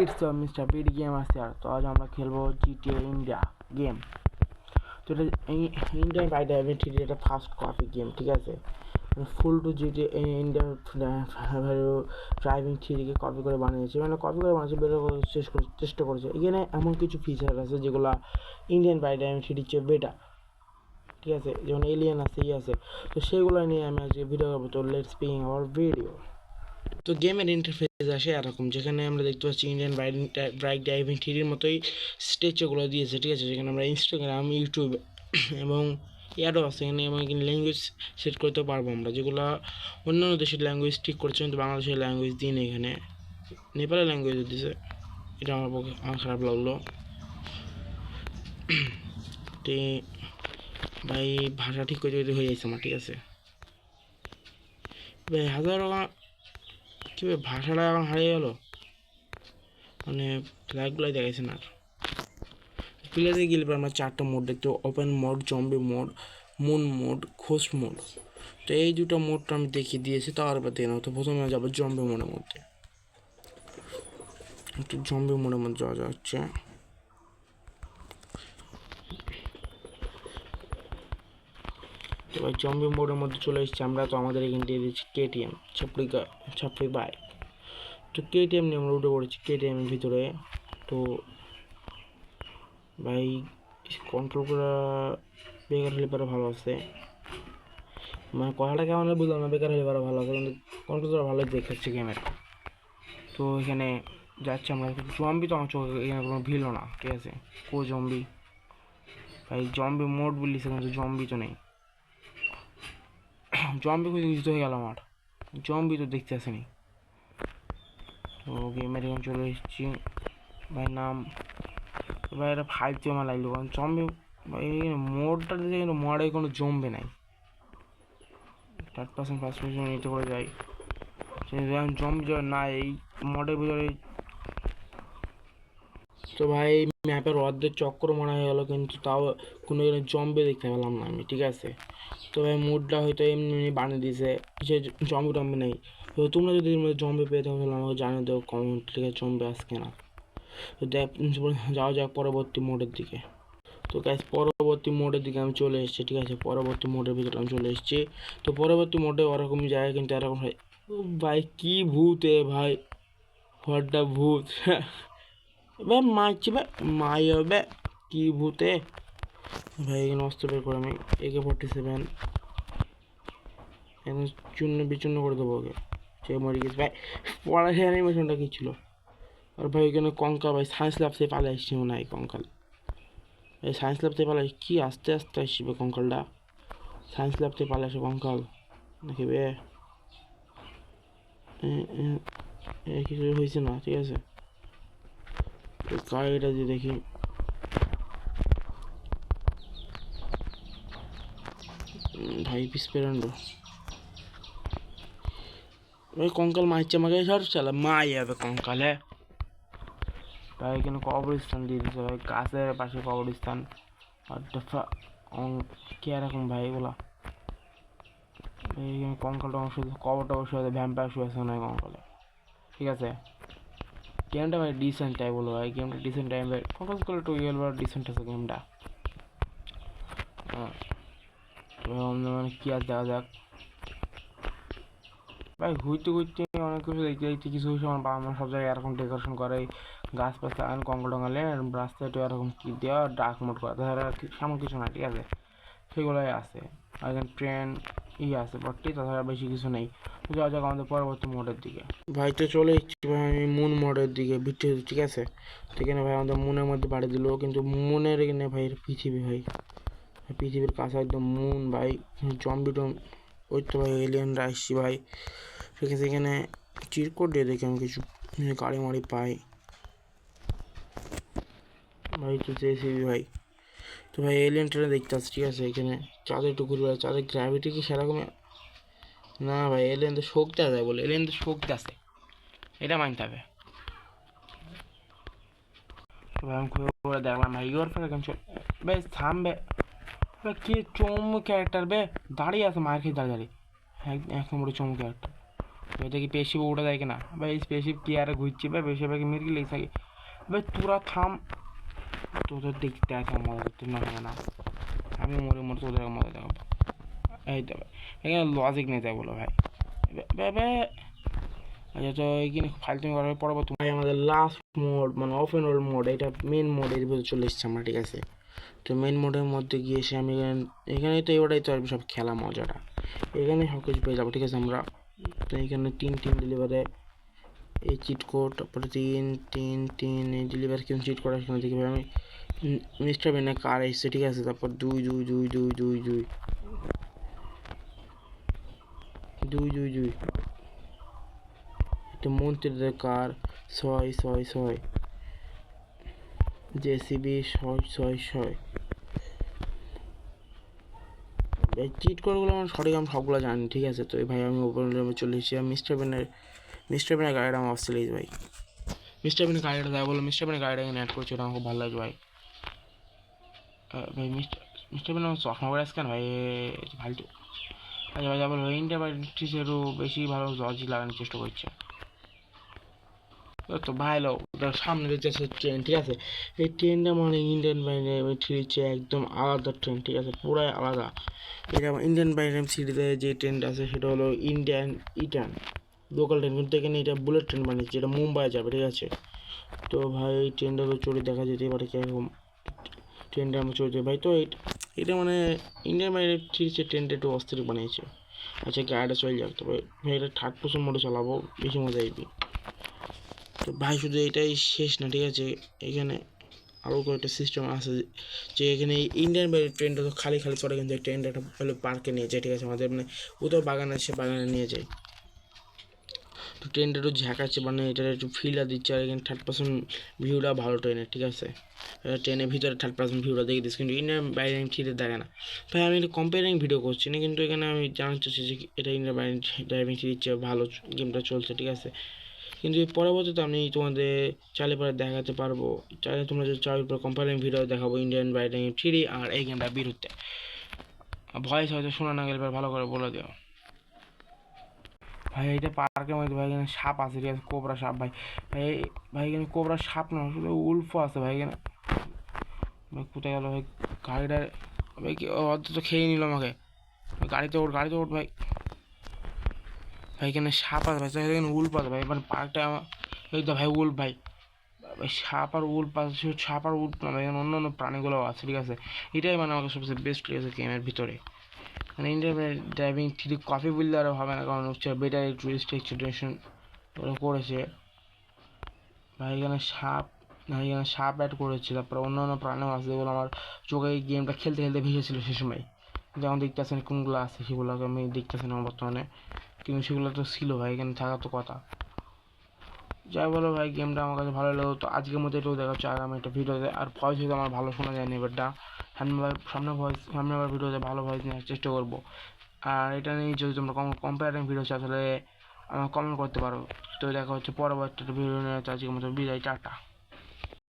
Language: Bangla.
It's mister BD game master. তো আজ আমরা খেলবো জিটিএ ইন্ডিয়া গেম। তো এটা ইন্ডিয়ান বাই ডাইভেন্টিটি এটা ফার্স্ট কপি গেম, ঠিক আছে। Full to GTA India driving থ্রিকে কপি করে বানিয়েছে, মানে কপি করে বানিয়েছে, বেরো চেষ্টা করেছে। এখানে এমন কিছু ফিচার আছে যেগুলো ইন্ডিয়ান বাই ডাইভেন্টিটির চেয়ে বেটার, ঠিক আছে। যেমন এলিয়েন আছে, আছে। তো সেগুলো নিয়ে আমি আজকে ভিডিও করবো। তো লেটস বিগিন আওয়ার ভিডিও। তো গেমের ইন্টারফেস আসে এরকম, যেখানে আমরা দেখতে পাচ্ছি ইন্ডিয়ান বাইক ড্রাইভিং থ্রির মতোই স্টেচগুলো দিয়েছে, ঠিক আছে। যেখানে আমরা ইনস্টাগ্রাম, ইউটিউব এবং অ্যাডও আছে এখানে, এবং এখানে ল্যাঙ্গুয়েজ সেট করতে পারবো আমরা, যেগুলো অন্যান্য দেশের ল্যাঙ্গুয়েজ ঠিক করছে, কিন্তু বাংলাদেশের ল্যাঙ্গুয়েজ দিন এখানে নেপালি ল্যাঙ্গুয়েজ দিয়েছে। এটা আমার খারাপ লাগলো। তো ভাই ভাষা ঠিক করে হয়ে যাচ্ছে আমার, ঠিক আছে ভাই। কী ভাই ভাষাটা এখন হারিয়ে গেল, মানে ফ্ল্যাগগুলাই দেখাইছে না। প্লেয়ারে গেলে আমরা চারটা মোড দেখতে, open mode, zombie mode, moon mode, ghost mode. তো এই দুটো মোডটা আমি দেখিয়ে দিয়েছি, তার এবার দেখে নাও। তো প্রথমে যাবো জম্বি মোডের মধ্যে। একটু জম্বি মোডের মধ্যে যাওয়া যাচ্ছে। তো ভাই জম্বি মোডের মধ্যে চলে এসেছি আমরা। তো আমাদের এখানে দিয়ে দিচ্ছি কেটিএম ছাপড়ি বাইক। তো কেটিএম নিয়ে আমরা উঠে পড়েছি কেটিএমের ভিতরে। তো ভাই কন্ট্রোল করা বেকার হলে পরে ভালো আছে, মানে কথাটা কেমন বুঝলাম না। বেকার হলে পরে ভালো আছে, কিন্তু কন্ট্রোল করা ভালো দেখাচ্ছে গেমের। তো এখানে যাচ্ছে আমরা। জম্বি তো আমার চোখে এখানে কোনো ভিড় না, ঠিক আছে। জম্বি ভাই, জম্বি মোড বললিস, কিন্তু জম্বি তো নেই। জম্বি খুঁজে খুঁজতে হয়ে গেল আমার, জম্বি তো দেখতে আসেনি। তো গেমের এখানে চলে এসেছি ভাই। নাম ভাই এটা 5 আমার লাগলো, কারণ জম্বি ভাই মোডটা দিতে, কিন্তু মোডে কোনো জম্বি নাই। 3% 5% নিতে করে যাই, জম্বি না এই মোডের ভিতরে। তো ভাই ম্যাপের অর্ধেক চক্র মনে হয়ে গেলো, কিন্তু তাও কোনো জম্বি দেখতে পেলাম না আমি, ঠিক আছে। তো ভাই মুডটা হয়তো এমনি বানিয়ে দিয়েছে, যে জম্বি টম্বি নেই। তো তোমরা যদি জম্বি পেয়ে থাকো তাহলে আমাকে জানিয়ে দেবো কমেন্ট, ঠিক আছে, জম্বি আসছে না। তো যাওয়া যাক পরবর্তী মোডের দিকে। তো গাইস পরবর্তী মোডের দিকে আমি চলে এসেছি, ঠিক আছে। পরবর্তী মোডের ভিতরে আমি চলে এসেছি। তো পরবর্তী মোডে ওরকমই জায়গা, কিন্তু এরকম হয় ভাই। কি ভূত এ ভাই, হটটা ভূত ভাই, মারছি ভাই, মাই হবে কি ভূতে ভাই। এখানে অস্ত্র বের করে আমি AK-47 এখন চূর্ণ বিচূর্ণ করে দেবো ওকে। সে মরে গেছে ভাই। পড়ার অ্যানিমেশনটা কী ছিল? আর ভাই এখানে কঙ্কাল ভাই সায়েন্স ল্যাব থেকে পালে আসছি মনে হয় কঙ্কাল। এই সায়েন্স ল্যাব থেকে পালে কি আস্তে আস্তে আসবে কঙ্কালটা। সায়েন্স ল্যাব থেকে পালে আসে কঙ্কাল নাকি বে? কিছু হয়েছে না, ঠিক আছে। গাড়িটা দিয়ে দেখি ভাই, পিসপেরান্ডো ভাই। কঙ্কাল মারছে আমাকে, সর চালা মাই যাবে কঙ্কালে ভাই। এখানে কবরস্থান দিয়ে দিচ্ছে ভাই, গাছের পাশে কবরস্থান। আর কে এরকম ভাই এগুলা। এইখানে কঙ্কালটা শুধু কবরটা শুয়ে আছে, ভ্যাম্পায়ার শুয়ে আছে না কঙ্কালে, ঠিক আছে। গেমটা ভাই ডিসেন্ট টাইপ বলো ভাই, গেমটা ডিসেন্ট টাইম ভাই। ফোকাস করে 12 ডিসেন্ট আছে গেমটা। মানে কি আর দেখা যাক ভাই। ঘুরতে ঘুরতে অনেক কিছু দেখতে দেখতে কিছু আমার বাবা মা সব জায়গায় এরকম ডেকোরেশন করে, গাছপালা লাগান, কঙ্কাল টঙ্কালে রাস্তায় একটু এরকম কি দেওয়া ডার্ক মোড করা, তাছাড়া সেমন কিছু না, ঠিক আছে। সেগুলোই আছে। আর এখানে ট্রেন আছে বাটটি, তাছাড়া বেশি কিছু নেই। যাওয়া যাক আমাদের পরবর্তী মোডের দিকে। ভাই তো চলে এসেছি ভাই আমি মুন মোডের দিকে, ঠিক আছে। তো এখানে ভাই আমাদের মুনের মধ্যে বাড়ি দিল, কিন্তু মুনের এখানে ভাই পৃথিবী ভাই, পৃথিবীর কাছে একদম মুন ভাই। জম্বি ওই তো ভাই এলিয়েনরা আসছি ভাই, ঠিক আছে। এখানে চিরকোট দিয়ে দেখি আমি কিছু গাড়ি মাড়ি পাই ভাই। তো জেসিবি ভাই। তো ভাই এলিয়েন ট্রেনে দেখতে আসছি, ঠিক আছে। এখানে চাঁদে একটু ঘুরবে, চাঁদের গ্র্যাভিটি কি সেরকম না ভাই। এলিয়েন তো শক্তি আছে বলে, এলিয়েন তো শক্তি আছে, এটা মানতে হবে ভাই। আমি ঘুরে দেখলাম ভাই ইউর ফের এখন বেশ থামবে ভাই। কি চমু ক্যারেক্টার বে, দাঁড়িয়ে আছে মায়ের খেয়ে দাঁড়িয়ে দাঁড়িয়ে। এক নম্বরে চমু ক্যারেক্টার এটা কি পেশিব ওটা যায় কিনা ভাই? পেশিব কি আর ঘুরছি ভাই? বেশিরভাগ মির্গি লেগে থাকে ভাই। তোরা থাম, তোদের দেখতে আছে মজা করতে না হবে না। আমি মরে মরে তোদের মজা দেখাবো। এই তো ভাই এখানে লজিক নেই তাই বলো ভাই। আচ্ছা তো এইখানে ফালতু করার পরবর্তী ভাই আমাদের লাস্ট মোড মানে ওপেন ওয়ার্ল্ড মোড, এটা মেন মোড এর ভিতরে চলে এসেছে আমরা, ঠিক আছে। তো মেন মোডের মধ্যে গিয়ে এসে আমি এখানেই তো এবারেই তো আর সব খেলা মজাটা, এখানে সব কিছু পেয়ে যাবো, ঠিক আছে। আমরা তো এখানে তিন ডেলিভারে এই চিট কোড, তারপরে তিন এই ডেলিভারি কিন্তু চিট করা এখানে দেখি ভাই আমি মিস্টার বেনের কার এসছে, ঠিক আছে। তারপর দুই এটা মন্ত্রীদের কার, ছয় জেসিবি ছয়। এই চিট কোডগুলো আমার সঠিক আমি সবগুলো জানি, ঠিক আছে। তো ভাই আমি ওপেন রুমে চলে এসেছি। মিস্টার বেনের গাড়িটা আমার অস্ট্রেলিজ ভাই। মিস্টার বেনের গাড়িটা দেয় বলো, মিস্টার বেনের গাড়িটা এখানে অ্যাড করছে, ওটা আমার খুব ভালো লাগে ভাই। ভাই মিস্টার বেন আমার চশমা পরে আসকেন ভাই, ফালতু। আচ্ছা ভাই যাবো ভাই, ইন্ডিয়া বাই টিচারও বেশি ভালো লজিক লাগানোর চেষ্টা করছে। তো ভালো ওটার সামনে দেখতেছে ট্রেন, ঠিক আছে। এই ট্রেনটা মানে ইন্ডিয়ান বাইরে থ্রির একদম আলাদা ট্রেন, ঠিক আছে, পুরাই আলাদা। এটা ইন্ডিয়ান বাইরে সিটিতে যে ট্রেনটা আছে সেটা হলো ইন্ডিয়ান ইটান লোকাল ট্রেন, কিন্তু এখানে এটা বুলেট ট্রেন বানিয়েছে, যেটা মুম্বাই যাবে, ঠিক আছে। তো ভাই এই ট্রেনটা তো চড়ে দেখা যেতে পারে কীরকম ট্রেনটা আমরা চলছে ভাই। তো এটা মানে ইন্ডিয়ান বাইরে থ্রির ট্রেনটা একটু অস্থির বানিয়েছে। আচ্ছা গাড়িটা চলে যাক, তবে ভাই এটা থার্ড পার্সন মোডে চালাবো, বেশি মজা আইবি। তো ভাই শুধু এটাই শেষ না, ঠিক আছে, এখানে আরও কয়েকটা সিস্টেম আছে যে এখানে ইন্ডিয়ান বাইরে ট্রেনটা তো খালি চলে, কিন্তু এই ট্রেনটা একটা ভালো পার্কে নিয়ে যায়, ঠিক আছে। আমাদের মানে কোথাও বাগান আছে, বাগানে নিয়ে যায়। তো ট্রেনটা একটু ঝাঁকাচ্ছে, মানে এটার একটু ফিলটা দিচ্ছে, আর এখানে থার্ড পার্সন ভিউটা ভালো ট্রেনের, ঠিক আছে। ট্রেনের ভিতরে থার্ড পার্সন ভিউটা দেখে দিচ্ছি, কিন্তু ইন্ডিয়ান বাইরে ঠিকই দেখে না ভাই। আমি এটা কম্পেয়ারিং ভিডিও করছি না, কিন্তু এখানে আমি জানতে চাচ্ছি যে এটা ইন্ডিয়ান বাইরে ড্রাইভিং থ্রির চেয়ে ভালো গেমটা চলছে, ঠিক আছে। কিন্তু পরবর্তীতে আমি তোমাদের চাইলে পরে দেখাতে পারবো, চাইলে তোমরা যদি চাও পরে কম্পেয়ারিং ভিডিও দেখাবো ইন্ডিয়ান বাইরে থ্রি আর এই গেমটার বিরুদ্ধে। ভয়েস হয়তো শোনা না গেলে ভালো করে বলে দিও ভাই। এইটা পার্কের মধ্যে ভাই এখানে সাপ আছে, ঠিক আছে, কোবরা সাপ ভাই। ভাই ভাই এখানে কোবরা সাপ না, শুধু উল্ফও আছে ভাই এখানে। ভাই কোথায় গেল ভাই গাড়িটা? ভাই কি অর্ধ তো খেয়ে নিল আমাকে। গাড়িতে ওঠ ভাই। ভাই এখানে সাপ আছে ভাই, এখানে উল্ফ আছে ভাই, মানে পার্কটা আমার এই তো ভাই উল্ফ ভাই। ভাই সাপ আর উল্ফ আছে, সাপ আর উল্ফ না ভাই, অন্য অন্য প্রাণীগুলোও আছে, ঠিক আছে। এটাই মানে আমাকে সবচেয়ে বেস্ট লেগেছে গেমের ভিতরে। মানে ইন্ডিয়ান ড্রাইভিং থ্রি কপি বললে আরও হবে না, কারণ হচ্ছে বেটার টুরিস্ট এক্সিডেশন ওরা করেছে ভাই। এখানে সাপ অ্যাড করেছে, তারপরে অন্য অন্য প্রাণীও আছে, যেগুলো আমার চোখে এই গেমটা খেলতে ভেসেছিল সে সময়। যেমন দেখতেছেন কোনগুলো আছে সেগুলোকে আমি দেখতেছি না বর্তমানে, কিন্তু সেগুলো তো ছিল ভাই, এখানে থাকার তো কথা। যাই বলো ভাই, গেমটা আমার কাছে ভালো লাগলো। তো আজকের মধ্যে এটাও দেখা হচ্ছে আগামী একটা ভিডিওতে। আর ভয়েস হয়তো আমার ভালো শোনা যায়নি এবারটা, সামনে আবার ভিডিওতে ভালো ভয়েস নেওয়ার চেষ্টা করবো। আর এটা নিয়ে যদি তোমরা কম্পারিং ভিডিও চাও তাহলে আমার কমেন্ট করতে পারো। তো দেখা হচ্ছে পরবর্তী ভিডিও নিয়ে, আজকের মতো বিদায়, টাটা।